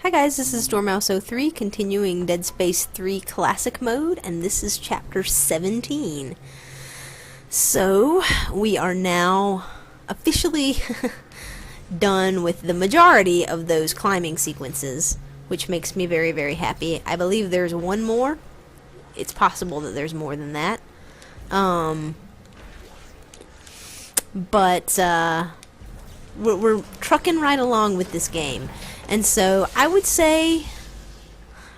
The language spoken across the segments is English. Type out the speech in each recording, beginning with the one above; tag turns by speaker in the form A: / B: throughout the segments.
A: Hi guys, this is Dormouse03 continuing Dead Space 3 Classic Mode, and this is Chapter 17. So, we are now officially done with the majority of those climbing sequences, which makes me very, very happy. I believe there's one more. It's possible that there's more than that. But we're trucking right along with this game. And so I would say,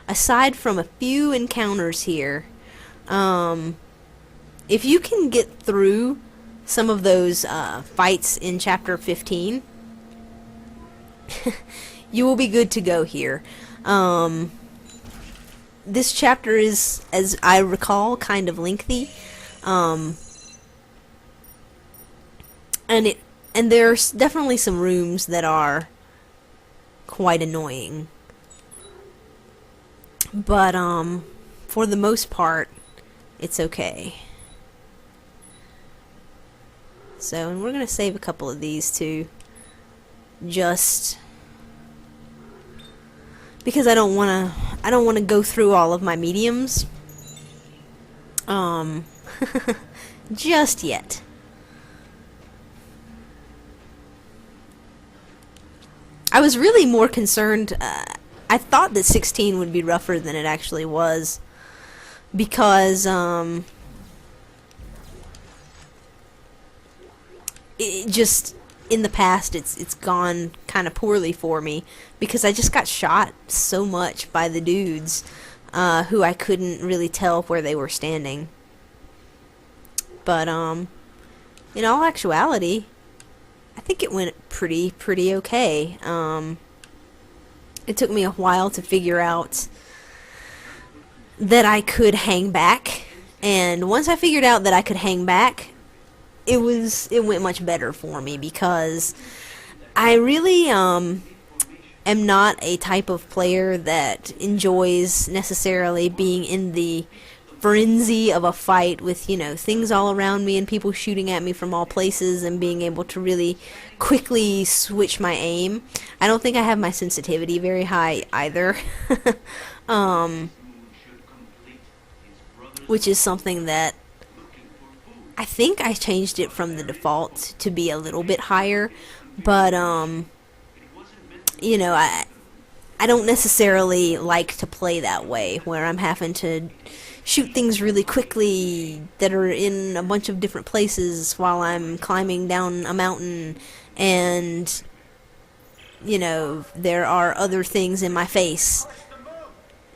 A: aside from a few encounters here, if you can get through some of those fights in Chapter 15, you will be good to go here. This chapter is, as I recall, kind of lengthy. And there's definitely some rooms that are quite annoying, but for the most part it's okay. So, and we're gonna save a couple of these too, just because I don't wanna go through all of my mediums just yet. I was really more concerned, I thought that 16 would be rougher than it actually was, because, it just, in the past, it's gone kind of poorly for me, because I just got shot so much by the dudes, who I couldn't really tell where they were standing. But, in all actuality, I think it went pretty okay. It took me a while to figure out that I could hang back, and once I figured out that I could hang back, it went much better for me, because I really am not a type of player that enjoys necessarily being in the frenzy of a fight with, you know, things all around me and people shooting at me from all places and being able to really quickly switch my aim. I don't think I have my sensitivity very high either. Which is something that I think I changed it from the default to be a little bit higher, but you know, I don't necessarily like to play that way, where I'm having to shoot things really quickly that are in a bunch of different places while I'm climbing down a mountain, and, you know, there are other things in my face,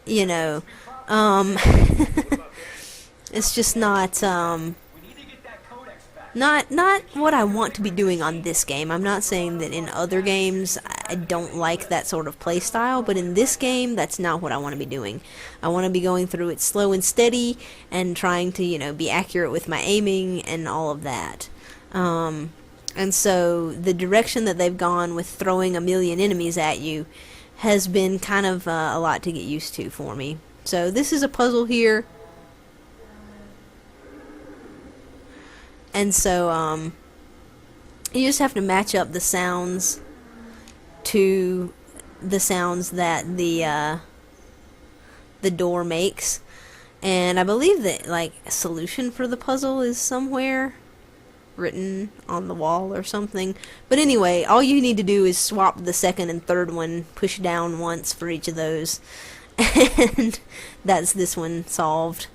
A: you know. It's just not what I want to be doing on this game. I'm not saying that in other games I don't like that sort of play style, but in this game, that's not what I want to be doing. I want to be going through it slow and steady and trying to, you know, be accurate with my aiming and all of that. And so the direction that they've gone with throwing a million enemies at you has been kind of a lot to get used to for me. So this is a puzzle here. And so, you just have to match up the sounds to the sounds that the door makes. And I believe that, like, a solution for the puzzle is somewhere written on the wall or something. But anyway, all you need to do is swap the second and third one, push down once for each of those, and that's this one solved.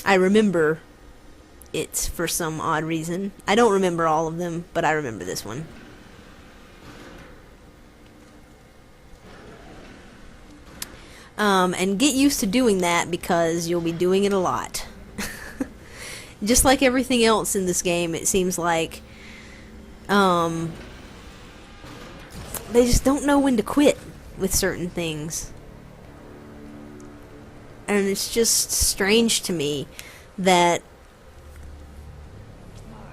A: I remember it for some odd reason. I don't remember all of them, but I remember this one. And get used to doing that, because you'll be doing it a lot. Just like everything else in this game, it seems like they just don't know when to quit with certain things. And it's just strange to me that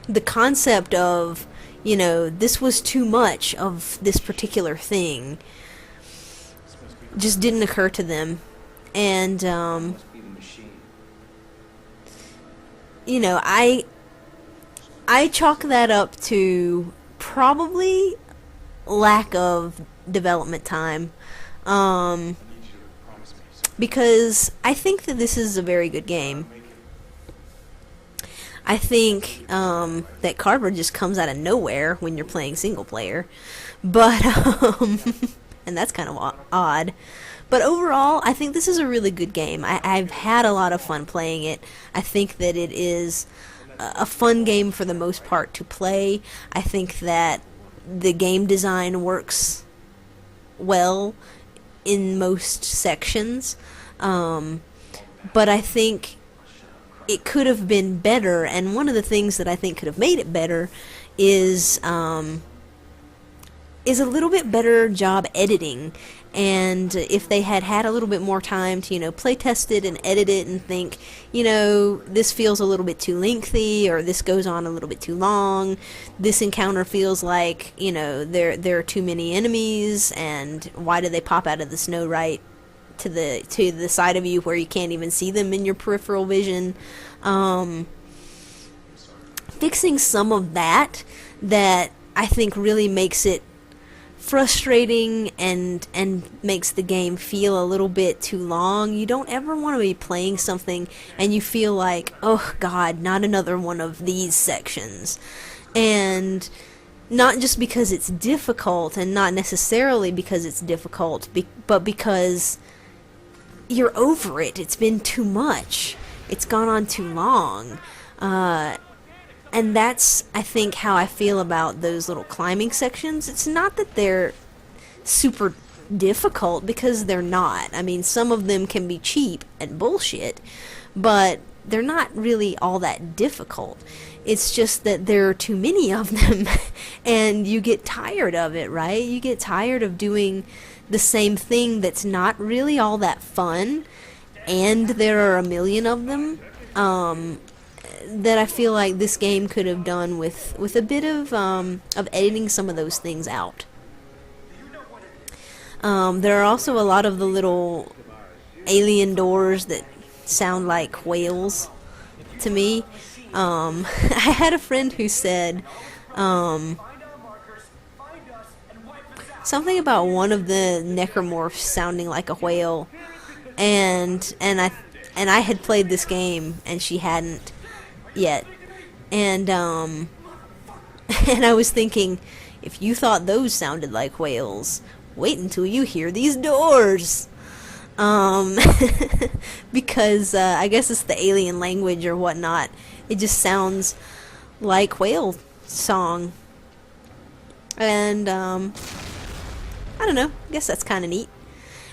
A: the concept of, you know, this was too much of this particular thing just didn't occur to them. And, you know, I chalk that up to probably lack of development time. Because I think that this is a very good game. I think that Carver just comes out of nowhere when you're playing single player, but and that's kind of odd. But overall, I think this is a really good game. I've had a lot of fun playing it. I think that it is a fun game for the most part to play. I think that the game design works well in most sections, but I think it could have been better, and one of the things that I think could have made it better is a little bit better job editing. And if they had had a little bit more time to, play test it and edit it and think, this feels a little bit too lengthy, or this goes on a little bit too long, this encounter feels like, there are too many enemies, and why do they pop out of the snow right to the side of you where you can't even see them in your peripheral vision. Fixing some of that I think really makes it frustrating and makes the game feel a little bit too long. You don't ever want to be playing something and you feel like, oh god, not another one of these sections. And not just because it's difficult, and not necessarily because it's difficult, but because you're over it. It's been too much. It's gone on too long. And that's, I think, how I feel about those little climbing sections. It's not that they're super difficult, because they're not. I mean, some of them can be cheap and bullshit, but they're not really all that difficult. It's just that there are too many of them, and you get tired of it, right? You get tired of doing the same thing that's not really all that fun, and there are a million of them. That I feel like this game could have done with a bit of editing some of those things out. There are also a lot of the little alien doors that sound like whales to me. I had a friend who said something about one of the necromorphs sounding like a whale, and I had played this game and she hadn't yet, and and I was thinking, if you thought those sounded like whales, wait until you hear these doors. Because I guess it's the alien language or whatnot. It just sounds like whale song, and I don't know, I guess that's kind of neat.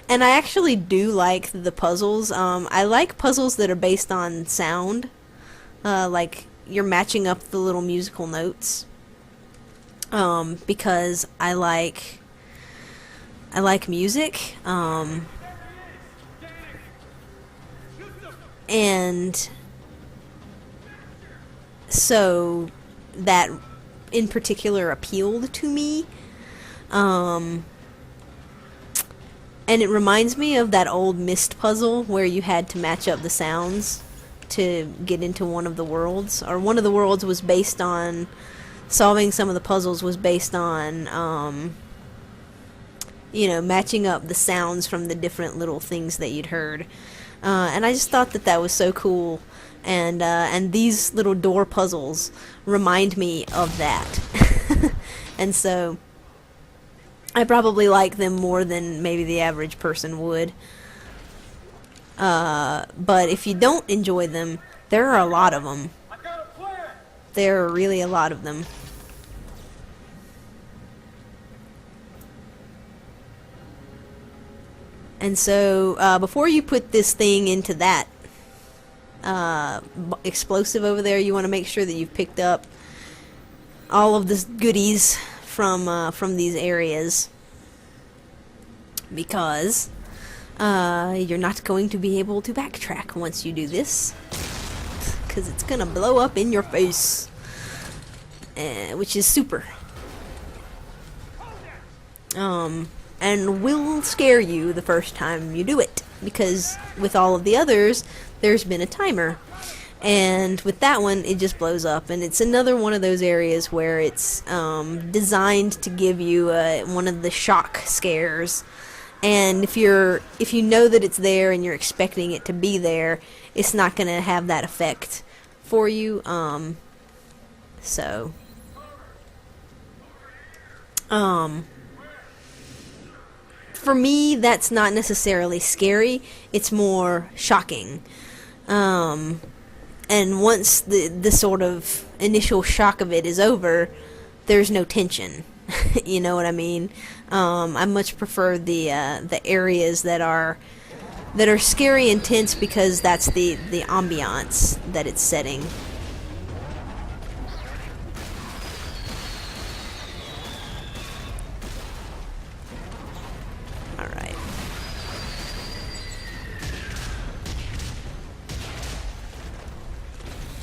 A: And I actually do like the puzzles. I like puzzles that are based on sound. Like you're matching up the little musical notes, because I like music, and so that in particular appealed to me, and it reminds me of that old Myst puzzle where you had to match up the sounds to get into one of the worlds, or one of the worlds was based on solving some of the puzzles was based on matching up the sounds from the different little things that you'd heard, and I just thought that was so cool, and these little door puzzles remind me of that. And so I probably like them more than maybe the average person would. But if you don't enjoy them, there are a lot of them. There are really a lot of them. And so, before you put this thing into that explosive over there, you want to make sure that you've picked up all of the goodies from these areas, because you're not going to be able to backtrack once you do this, because it's gonna blow up in your face, which is super. And will scare you the first time you do it, because with all of the others, there's been a timer. And with that one, it just blows up, and it's another one of those areas where it's designed to give you one of the shock scares. And if you know that it's there and you're expecting it to be there, it's not going to have that effect for you. So for me, that's not necessarily scary. It's more shocking. And once the sort of initial shock of it is over, there's no tension. You know what I mean? I much prefer the areas that are scary and tense, because that's the ambiance that it's setting. All right.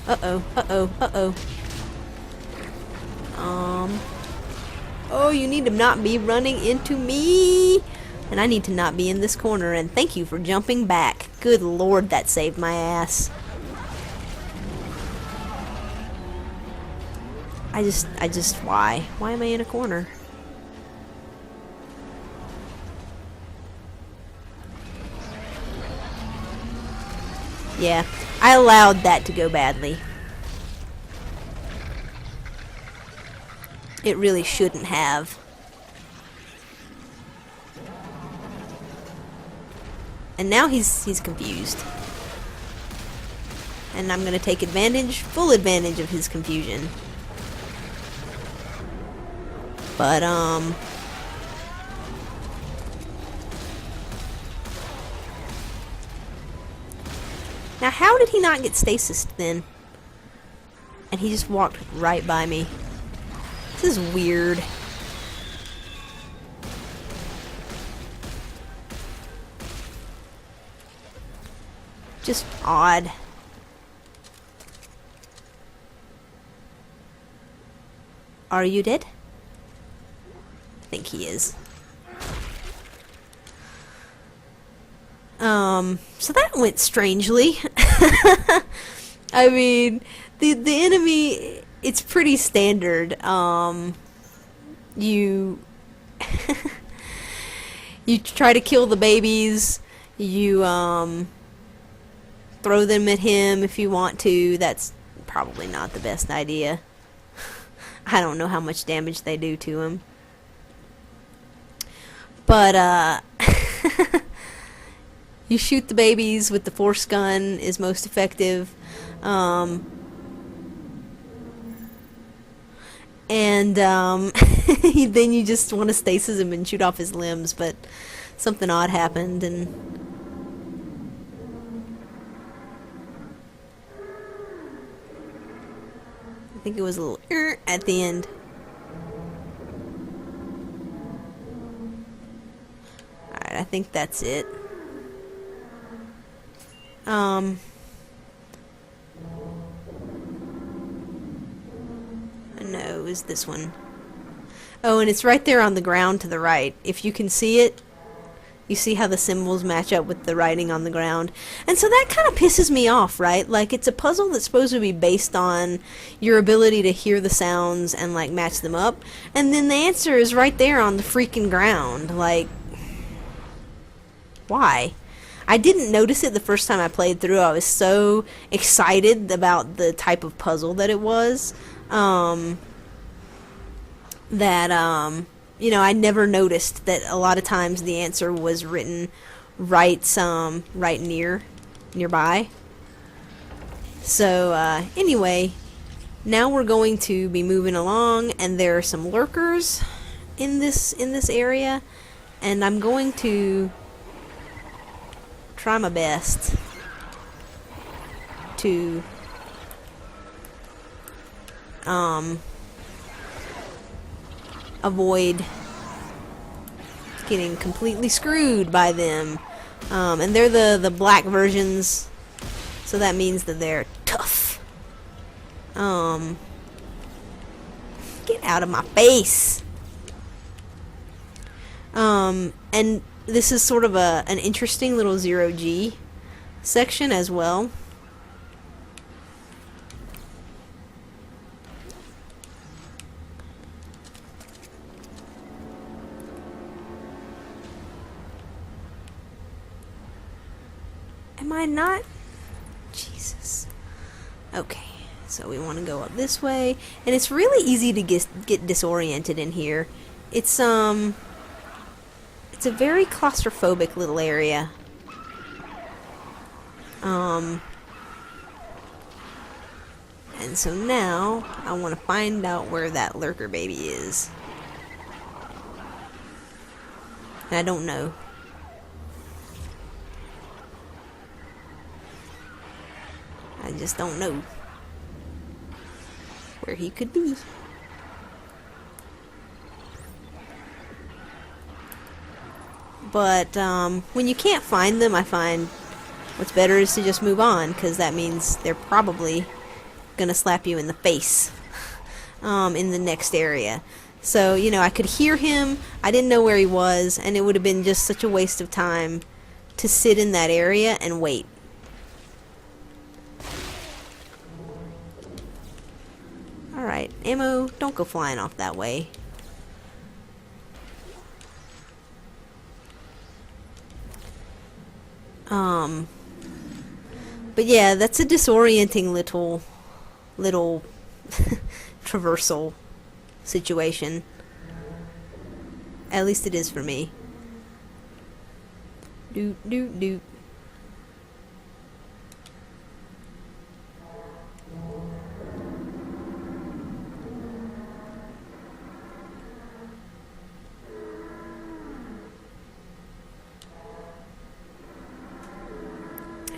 A: Uh-oh, uh-oh, uh-oh. Oh, you need to not be running into me. And I need to not be in this corner, and thank you for jumping back. Good lord, that saved my ass. Why? Why am I in a corner? Yeah, I allowed that to go badly. It really shouldn't have. And now he's confused. And I'm gonna take full advantage of his confusion. But, now how did he not get stasis then? And he just walked right by me. This is weird. Just odd. Are you dead? I think he is. So that went strangely. I mean, the enemy, it's pretty standard. You you try to kill the babies. You throw them at him if you want to. That's probably not the best idea. I don't know how much damage they do to him. But, you shoot the babies with the force gun is most effective. And, then you just want to stasis him and shoot off his limbs, but something odd happened, and I think it was a little at the end. Alright, I think that's it. No, it was this one. Oh, and it's right there on the ground to the right. If you can see it, you see how the symbols match up with the writing on the ground. And so that kind of pisses me off, right? Like, it's a puzzle that's supposed to be based on your ability to hear the sounds and, like, match them up. And then the answer is right there on the freaking ground. Like, why? I didn't notice it the first time I played through. I was so excited about the type of puzzle that it was, you know, I never noticed that a lot of times the answer was written right nearby. So, anyway, now we're going to be moving along, and there are some lurkers in this area, and I'm going to try my best to avoid getting completely screwed by them. And they're the black versions, so that means that they're tough. Get out of my face. And this is sort of an interesting little zero-G section as well. Am I not? Jesus. Okay. So we want to go up this way, and it's really easy to get disoriented in here. It's a very claustrophobic little area. And so now I want to find out where that lurker baby is. And I don't know. I just don't know where he could be. But when you can't find them, I find what's better is to just move on, because that means they're probably gonna slap you in the face in the next area. So, you know, I could hear him, I didn't know where he was, and it would have been just such a waste of time to sit in that area and wait. Alright, ammo, don't go flying off that way. But yeah, that's a disorienting little traversal situation. At least it is for me. Doot doot doot.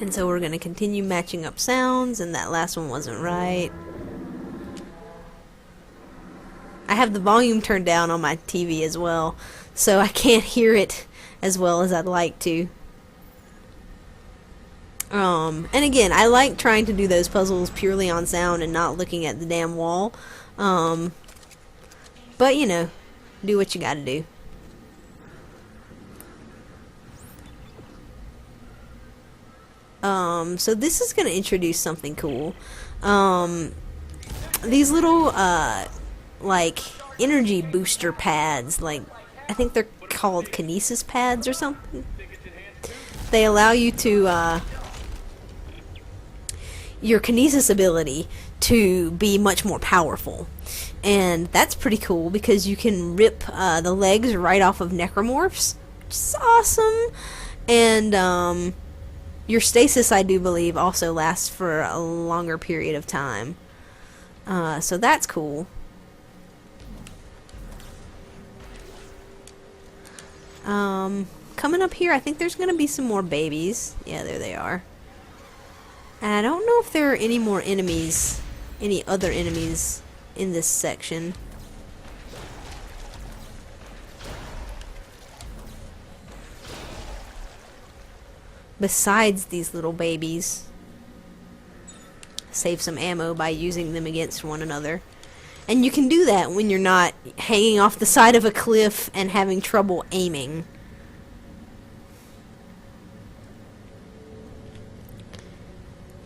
A: And so we're going to continue matching up sounds, and that last one wasn't right. I have the volume turned down on my TV as well, so I can't hear it as well as I'd like to. And again, I like trying to do those puzzles purely on sound and not looking at the damn wall. But, you know, do what you gotta do. So this is going to introduce something cool. These little, like, energy booster pads, like, I think they're called kinesis pads or something. They allow you to, your kinesis ability to be much more powerful. And that's pretty cool because you can rip, the legs right off of necromorphs, which is awesome. And, your stasis, I do believe, also lasts for a longer period of time. So that's cool. Coming up here, I think there's going to be some more babies. Yeah, there they are. And I don't know if there are any more enemies, any other enemies in this section. Besides these little babies. Save some ammo by using them against one another. And you can do that when you're not hanging off the side of a cliff and having trouble aiming.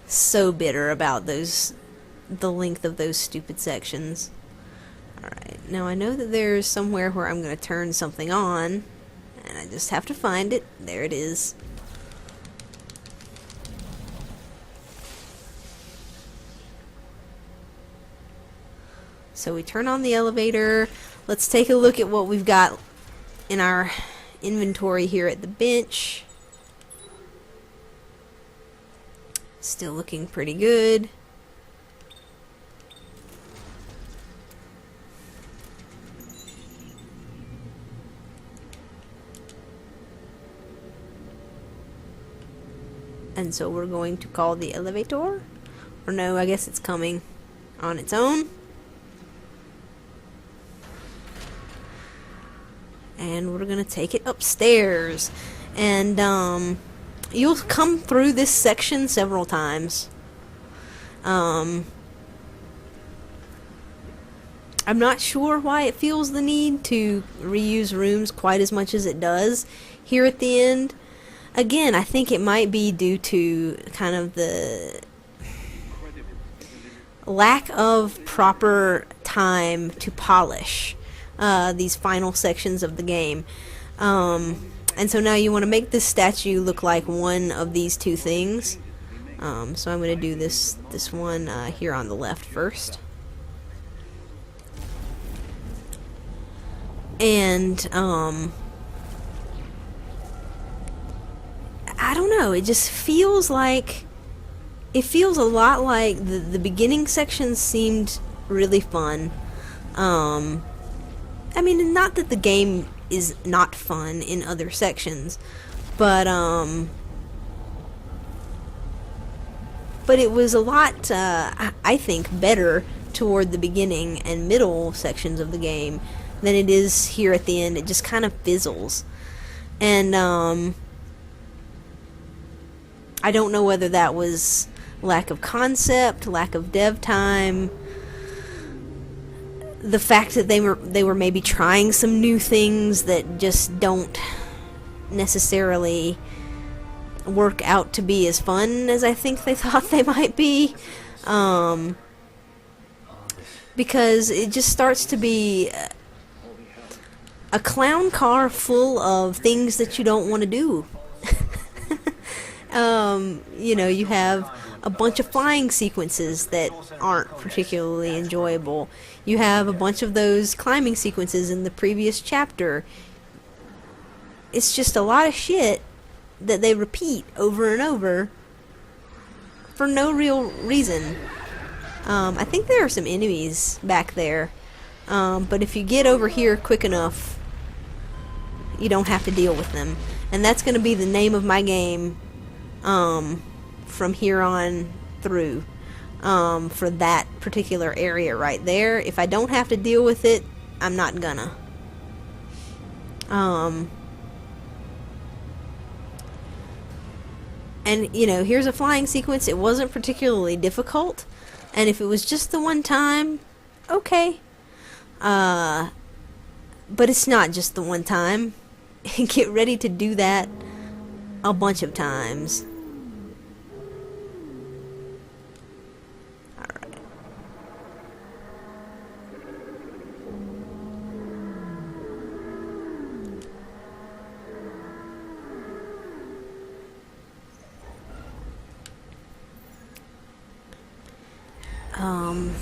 A: So bitter about the length of those stupid sections. Alright, now I know that there's somewhere where I'm going to turn something on. And I just have to find it. There it is. So we turn on the elevator. Let's take a look at what we've got in our inventory here at the bench. Still looking pretty good. And so we're going to call the elevator. Or no, I guess it's coming on its own. And we're gonna take it upstairs. And you'll come through this section several times. I'm not sure why it feels the need to reuse rooms quite as much as it does here at the end. Again, I think it might be due to kind of the lack of proper time to polish these final sections of the game. And so now you want to make this statue look like one of these two things. So I'm going to do this one here on the left first. And I don't know, it just feels like, it feels a lot like the beginning sections seemed really fun. I mean, not that the game is not fun in other sections, but it was a lot, I think, better toward the beginning and middle sections of the game than it is here at the end. It just kind of fizzles. And I don't know whether that was lack of concept, lack of dev time, the fact that they were maybe trying some new things that just don't necessarily work out to be as fun as I think they thought they might be. Because it just starts to be a clown car full of things that you don't want to do. You know, you have a bunch of flying sequences that aren't particularly enjoyable. You have a bunch of those climbing sequences in the previous chapter. It's just a lot of shit that they repeat over and over for no real reason. I think there are some enemies back there, but if you get over here quick enough, you don't have to deal with them. And that's going to be the name of my game from here on through, for that particular area right there. If I don't have to deal with it, I'm not gonna. And, you know, here's a flying sequence. It wasn't particularly difficult, and if it was just the one time, okay. But it's not just the one time. Get ready to do that a bunch of times. Alright.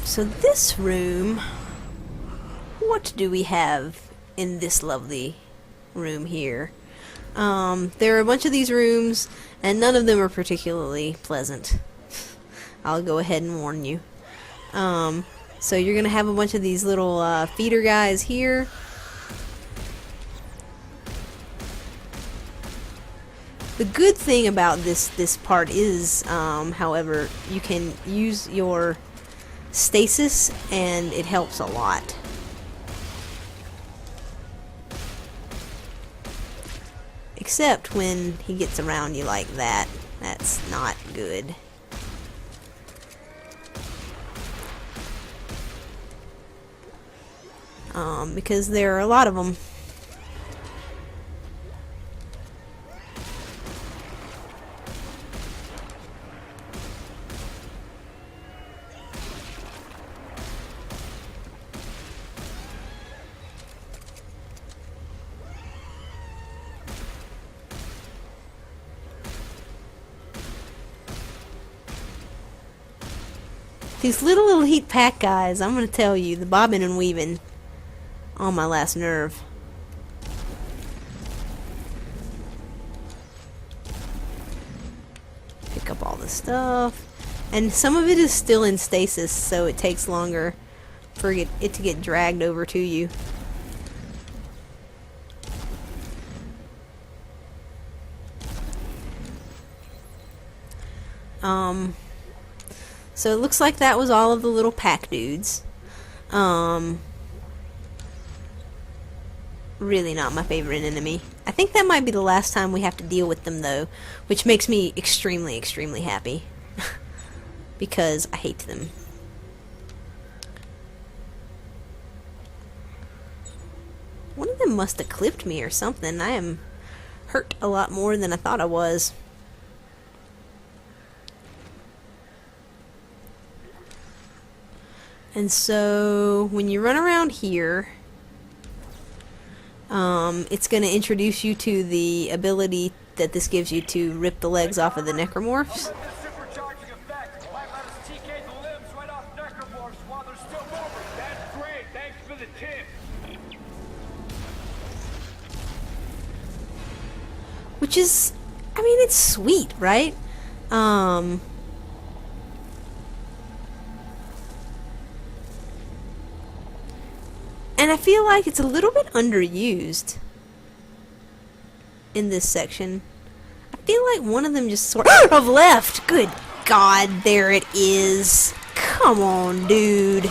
A: So this room, what do we have in this lovely room here? There are a bunch of these rooms, and none of them are particularly pleasant. I'll go ahead and warn you. So you're gonna have a bunch of these little feeder guys here. The good thing about this part is, however, you can use your stasis, and it helps a lot. Except when he gets around you like that. That's not good. Because there are a lot of them. These little elite pack guys, I'm gonna tell you, the bobbing and weaving on my last nerve. Pick up all the stuff. And some of it is still in stasis, so it takes longer for it to get dragged over to you. So it looks like that was all of the little pack dudes. Really not my favorite enemy. I think that might be the last time we have to deal with them, though, which makes me extremely, extremely happy. Because I hate them. One of them must have clipped me or something. I am hurt a lot more than I thought I was. And so when you run around here, It's going to introduce you to the ability that this gives you to rip the legs off of the necromorphs. Which is, I mean, it's sweet, right? And I feel like it's a little bit underused in this section. I feel like one of them just sort of left. Good God, there it is. Come on, dude.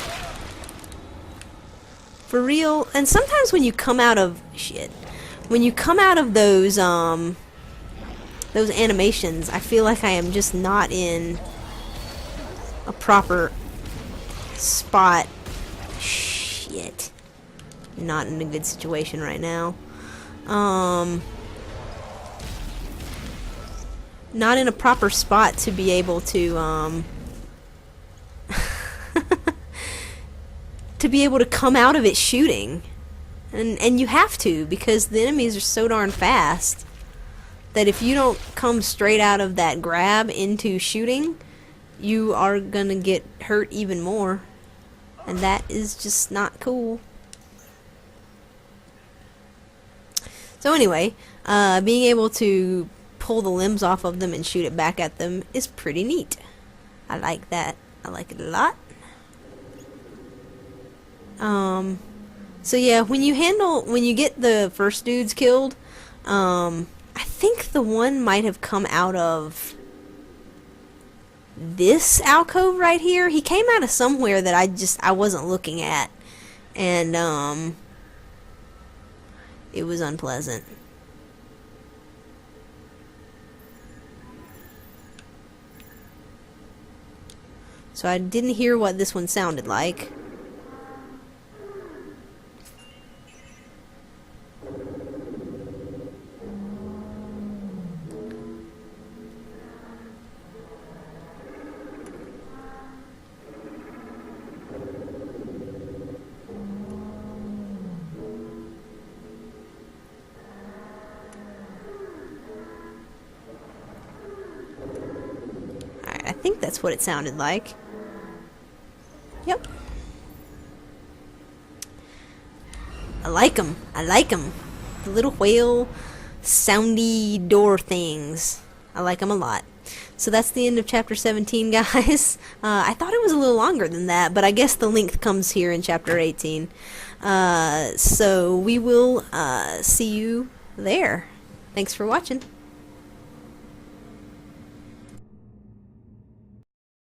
A: For real. And sometimes when you come out of when you come out of those animations, I feel like I am just not in a proper spot. Shit. Not in a good situation right now. Not in a proper spot to be able to to be able to come out of it shooting. And you have to, because the enemies are so darn fast that if you don't come straight out of that grab into shooting, you are gonna get hurt even more. And that is just not cool. So anyway, being able to pull the limbs off of them and shoot it back at them is pretty neat. I like that. I like it a lot. So yeah, when you get the first dudes killed, I think the one might have come out of this alcove right here. He came out of somewhere that I wasn't looking at, and it was unpleasant. So I didn't hear what this one sounded like. I think that's what it sounded like. Yep. I like them. I like them. The little whale soundy door things. I like them a lot. So that's the end of chapter 17, guys. I thought it was a little longer than that, but I guess the length comes here in chapter 18. So we will see you there. Thanks for watching.